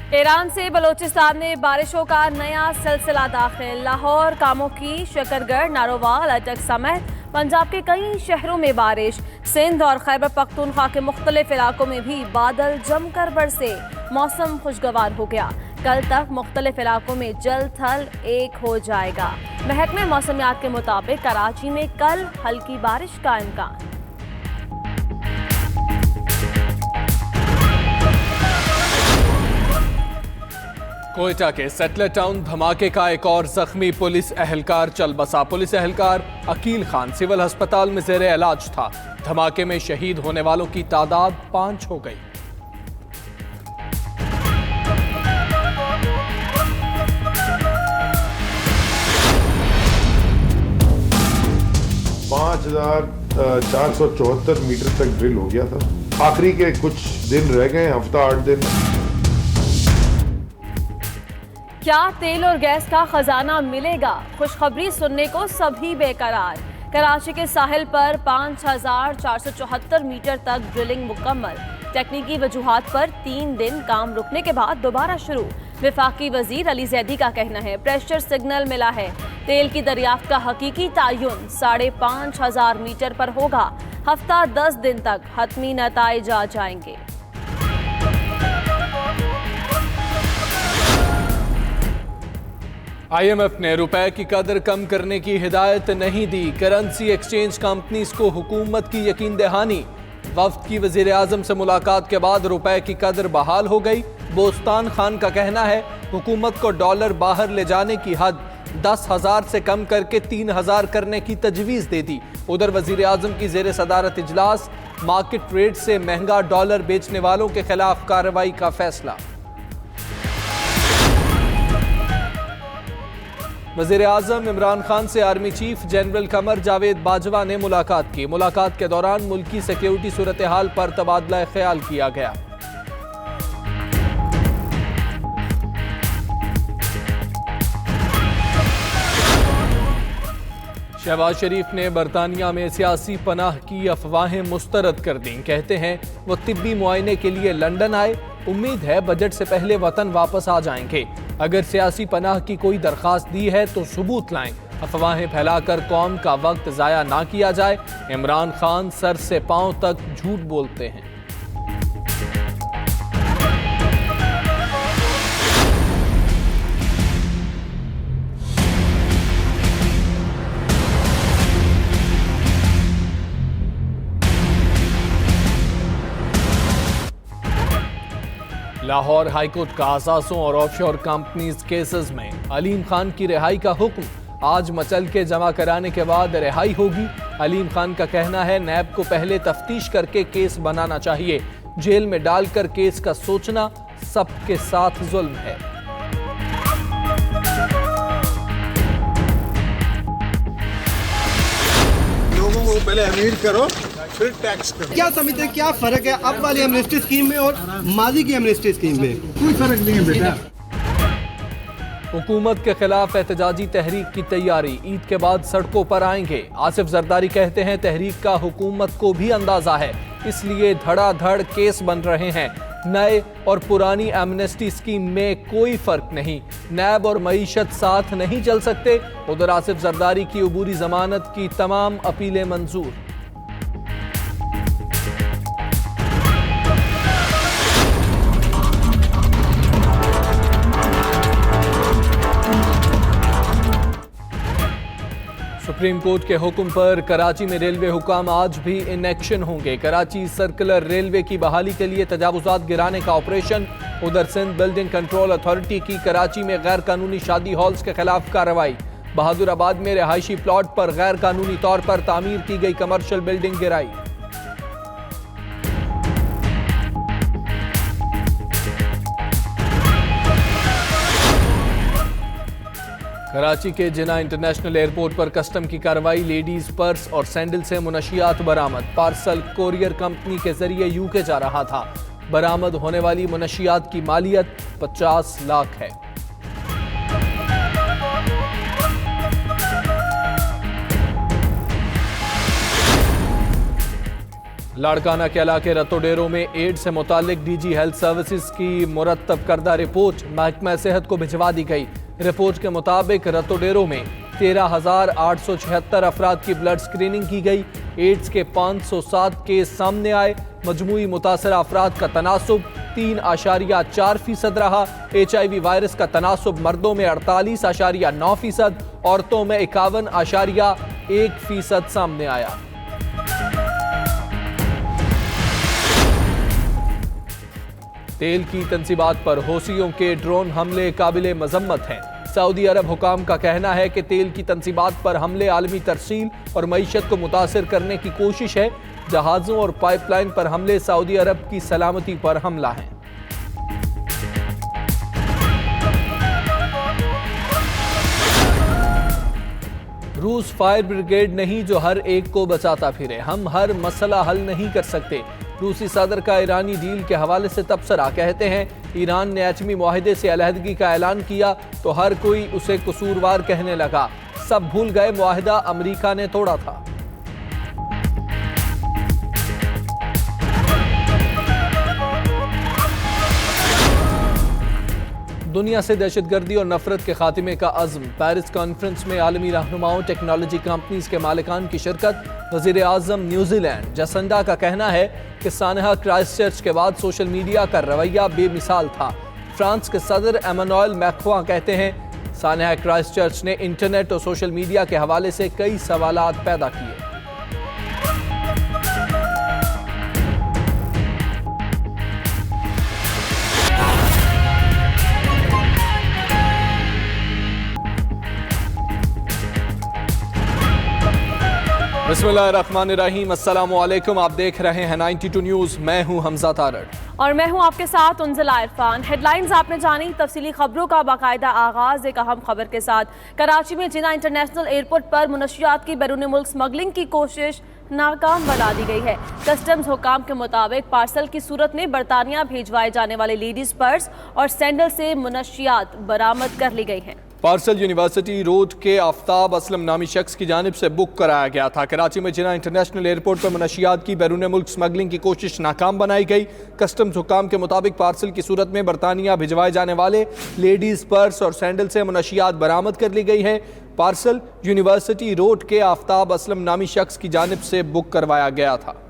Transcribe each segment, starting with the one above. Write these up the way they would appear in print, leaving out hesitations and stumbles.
Iran से बलूचिस्तान में बारिशों का नया सिलसिला दाखिल। लाहौर, कामोकी, शकरगढ़, नारोवाल, अटक समेत पंजाब के कई शहरों में बारिश। सिंध और खैबर पख्तूनख्वा के मुख्तलिफ इलाकों में भी बादल जमकर बरसे। मौसम खुशगवार हो गया। कल तक मुख्तलिफ इलाकों में जल थल एक हो जाएगा। महकमे मौसमियात के मुताबिक कराची में कल हल्की बारिश का इम्कान। कोयटा के सेटलर टाउन धमाके का एक और जख्मी पुलिस एहलकार चल बसा। पुलिस एहलकार अकील खान सिविल अस्पताल में जेर इलाज था। धमाके में शहीद होने वालों की तादाद 5 हो गई। $5,474 मीटर तक ड्रिल हो गया था। आखिरी के कुछ दिन रह गए, हफ्ता 8 दिन। क्या तेल और गैस का खजाना मिलेगा? खुशखबरी सुनने को सभी बेकरार। कराची के साहिल पर 5,474 मीटर तक ड्रिलिंग मुकम्मल। टेक्निकी वजूहात पर 3 दिन काम रुकने के बाद दोबारा शुरू। विफाकी वजीर अली जैदी का कहना है प्रेशर सिग्नल मिला है। तेल की दरियाफ्त का हकीकी तायुन 5,500 मीटर पर होगा। हफ्ता 10 दिन तक हतमी नताइज आ जाएंगे। IMF ने रुपए की कदर कम करने की हिदायत नहीं दी। करेंसी एक्सचेंज कंपनीज को हुकूमत की यकीन दहानी। वफ्द की वजीर आजम से मुलाकात के बाद रुपए की कदर बहाल हो गई। बोस्तान खान का कहना है हुकूमत को डॉलर बाहर ले जाने की हद 10,000 से कम करके 3,000 करने की तजवीज़ दे दी। उधर वजीर आजम की जेर सदारत इजलास, मार्केट रेट से महंगा डॉलर बेचने वालों के खिलाफ कार्रवाई का फैसला। वज़ीर आज़म इमरान खान से army chief general Qamar Javed Bajwa ने मुलाकात की। मुलाकात के दौरान मुल्की सिक्योरिटी सूरत हाल पर तबादला ख्याल किया गया। शहबाज शरीफ ने बरतानिया में सियासी पनाह की अफवाहें मुस्तरद कर दी। कहते हैं वो तिब्बी मुआयने के लिए लंदन आए। उम्मीद है बजट से पहले वतन वापस आ जाएंगे। अगर सियासी पनाह की कोई दरखास्त दी है तो सबूत लाएं। अफवाहें फैलाकर कौम का वक्त जाया ना किया जाए। इमरान खान सर से पांव तक झूठ बोलते हैं। लाहौर हाईकोर्ट का असासों और ऑफशोर कंपनीज केसेस में अलीम खान की रिहाई का हुक्म। आज मचल के जमा कराने के बाद रिहाई होगी। अलीम खान का कहना है नैब को पहले तफ्तीश करके केस बनाना चाहिए। जेल में डालकर केस का सोचना सबके साथ जुल्म है। लोगों को पहले अमीर करो फिर टैक्स करो। क्या समझते हैं क्या फर्क है अब वाली एमनेस्टी स्कीम में और माजी की एमनेस्टी स्कीम में? कोई फर्क नहीं है बेटा। हुकूमत के खिलाफ एहतजाजी तहरीक की तैयारी। ईद के बाद सड़कों पर आएंगे। आसिफ जरदारी कहते हैं तहरीक का हुकूमत को भी अंदाजा है, इसलिए धड़ाधड़ केस बन रहे हैं। नए और पुरानी एमनेस्टी स्कीम में कोई फर्क नहीं। नैब और मईशत साथ नहीं चल सकते। उधर आसिफ जरदारी की अबूरी जमानत की तमाम अपीलें मंजूर। सुप्रीम कोर्ट के हुक्म पर कराची में रेलवे हुकाम आज भी इन एक्शन होंगे। कराची सर्कुलर रेलवे की बहाली के लिए तजावुजात गिराने का ऑपरेशन। उधर सिंध बिल्डिंग कंट्रोल अथॉरिटी की कराची में गैर कानूनी शादी हॉल्स के खिलाफ कार्रवाई। बहादुराबाद में रिहायशी प्लॉट पर गैर कानूनी तौर पर तामीर की गई कमर्शियल बिल्डिंग गिराई। कराची के जिना इंटरनेशनल एयरपोर्ट पर कस्टम की कार्रवाई। लेडीज पर्स और सैंडल से मुनशियात बरामद। पार्सल कोरियर कंपनी के जरिए यूके जा रहा था। बरामद होने वाली मुनशियात की मालियत 50 लाख है। लाड़काना के इलाके रतोडेरो में एड्स से मुतालिक डीजी हेल्थ सर्विसेज की मुरतब करदा रिपोर्ट महकमा सेहत को भिजवा दी गई। रिपोर्ट के मुताबिक रतोडेरो में 13,876 अफराद की ब्लड स्क्रीनिंग की गई। एड्स के 507 केस सामने आए। मजमूई मुतासरा अफराद का तनासुब 3.4% रहा। HIV वायरस का तनासुब मर्दों में 48.9%, औरतों में 51.1% सामने आया। तेल की तंसीबात पर हौसियों के ड्रोन हमले काबिले मजम्मत हैं। सऊदी अरब हुकाम का कहना है कि तेल की तंसीबात पर हमले आलमी तरसील और मईशत को मुतासर करने की कोशिश है। जहाज़ों और पाइपलाइन पर हमले सऊदी अरब की सलामती पर हमला है। रूस फायर ब्रिगेड नहीं जो हर एक को बचाता फिरे। हम हर मसला हल नहीं कर सकते। रूसी सदर का ईरानी डील के हवाले से तबसरा। कहते हैं ईरान ने एटमी मुआहदे से अलहदगी का ऐलान किया तो हर कोई उसे कसूरवार कहने लगा। सब भूल गए मुआहदा अमेरिका ने तोड़ा था। दुनिया से दहशतगर्दी और नफरत के खात्मे का अज़्म। पेरिस कॉन्फ्रेंस में आलमी रहनुमाओं, टेक्नोलॉजी कंपनीज के मालिकान की शिरकत। वज़ीर आज़म न्यूजीलैंड जसंडा का कहना है कि सानहा क्राइस्टचर्च के बाद सोशल मीडिया का रवैया बेमिसाल था। फ्रांस के सदर एमानुएल मैक्रों कहते हैं सानहा क्राइस्टचर्च ने इंटरनेट और सोशल मीडिया के हवाले से कई सवालात पैदा किए। बिस्मिल्लाहिर्रहमानिर्रहीम, अस्सलाम वालेकुम। आप देख रहे हैं 92 न्यूज़। मैं हूं हमजा तारड़ और मैं हूं आपके साथ उन्जिला इरफान। हेडलाइंस आपने जानी, तफसीली खबरों का बाकायदा आगाज एक अहम खबर के साथ। कराची में जिना इंटरनेशनल एयरपोर्ट पर मुनशियात की बैरून मुल्क स्मगलिंग की कोशिश नाकाम बना दी गई है। कस्टम्स हुकाम के मुताबिक पार्सल की सूरत में बरतानिया भेजवाए जाने वाले लेडीज पर्स और सैंडल से मुनशियात बरामद कर ली गई हैं। पार्सल यूनिवर्सिटी रोड के आफ्ताब असलम नामी शख्स की जानिब से बुक कराया गया था। कराची में जिना इंटरनेशनल एयरपोर्ट पर मुनशियात की बैरून मुल्क स्मगलिंग की कोशिश नाकाम बनाई गई। कस्टम्स हुकाम के मुताबिक पार्सल की सूरत में बरतानिया भिजवाए जाने वाले लेडीज पर्स और सैंडल से मुनशियात बरामद कर ली गई है। पार्सल यूनिवर्सिटी रोड के आफ्ताब असलम नामी शख्स की जानिब से बुक करवाया गया था।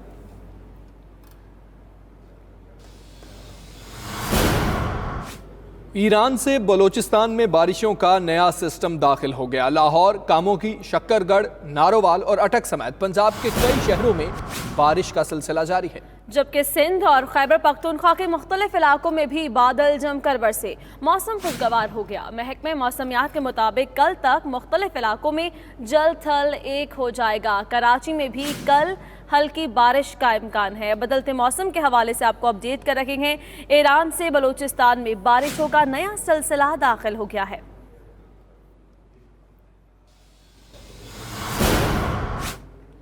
ईरान से बलोचिस्तान में बारिशों का नया सिस्टम दाखिल हो गया। लाहौर, कामोकी, शक्करगढ़, नारोवाल और अटक समेत पंजाब के कई शहरों में बारिश का सिलसिला जारी है, जबकि सिंध और खैबर पख्तूनख्वा के मुख्तलिफ इलाकों में भी बादल जमकर बरसे। मौसम खुशगवार हो गया। महकमे मौसमियात के मुताबिक कल तक मुख्तलिफ इलाकों में जल थल एक हो जाएगा। कराची में भी कल हल्की बारिश का इम्कान है। बदलते मौसम के हवाले से आपको अपडेट कर रहे हैं। ईरान से बलूचिस्तान में बारिशों का नया सिलसिला दाखिल हो गया है।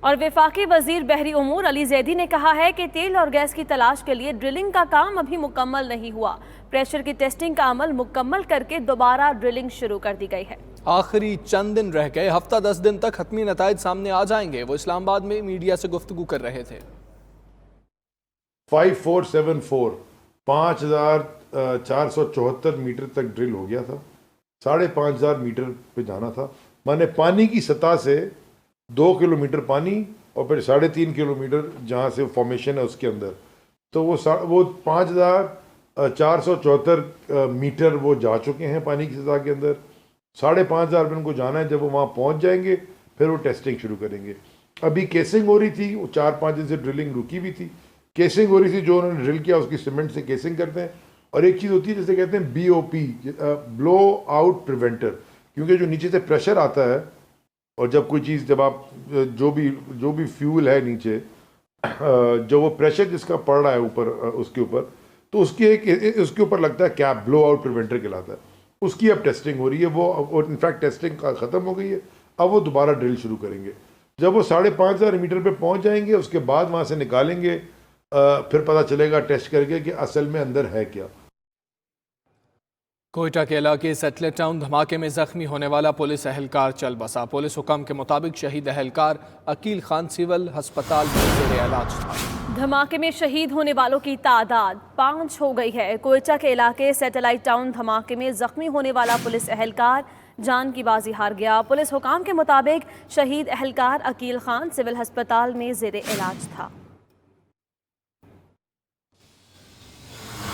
और वफाकी वजीर बहरी उमूर अली जैदी ने कहा है कि तेल और गैस की तलाश के लिए ड्रिलिंग का काम अभी मुकम्मल नहीं हुआ। प्रेशर की टेस्टिंग का अमल मुकम्मल करके दोबारा ड्रिलिंग शुरू कर दी गई है। आखिरी चंद दिन रह गए, हफ्ता 10 दिन तक हतमी नताइज सामने आ जाएंगे। वो इस्लामाबाद में मीडिया से गुफ्तगू कर रहे थे। 5474 5474 मीटर तक ड्रिल हो गया था। 5500 मीटर पे जाना था। माने पानी की सतह से 2 किलोमीटर पानी और फिर 3.5 किलोमीटर जहाँ से फॉर्मेशन है उसके अंदर, तो वो 5474 मीटर वो जा चुके हैं पानी की सतह के अंदर। 5500 पे उनको जाना है। जब वो वहाँ पहुँच जाएंगे फिर वो टेस्टिंग शुरू करेंगे। अभी केसिंग हो रही थी, वो 4-5 दिन से ड्रिलिंग रुकी भी थी। केसिंग हो रही थी, जो उन्होंने ड्रिल किया उसकी सीमेंट से केसिंग करते हैं। और एक चीज़ होती है जिसे कहते हैं BOP, ब्लो आउट प्रिवेंटर, क्योंकि जो नीचे से प्रेशर आता है और जब कोई चीज़, जब आप जो भी फ्यूल है नीचे, जो वो प्रेशर जिसका पड़ रहा है ऊपर, उसके ऊपर, तो उसके ऊपर लगता है कैप, ब्लो आउट प्रिवेंटर कहलाता है। उसकी अब टेस्टिंग हो रही है। वो इनफैक्ट टेस्टिंग ख़त्म हो गई है। अब वो दोबारा ड्रिल शुरू करेंगे। जब वो 5500 मीटर पे पहुंच जाएंगे उसके बाद वहाँ से निकालेंगे, फिर पता चलेगा टेस्ट करके कि असल में अंदर है क्या। कोयटा के इलाके सेटलेट टाउन धमाके में जख्मी होने वाला पुलिस एहलकार चल बसा। पुलिस हुकाम के मुताबिक शहीद एहलकार अकील खान सिविल हस्पताल में ज़ेरे इलाज था। धमाके में शहीद होने वालों की तादाद 5 हो गई है। कोयटा के इलाके सैटेलाइट टाउन धमाके में जख्मी होने वाला पुलिस एहलकार जान की बाजी हार गया। पुलिस हुकाम के मुताबिक शहीद एहलकार अकील खान सिविल अस्पताल में जेर इलाज था।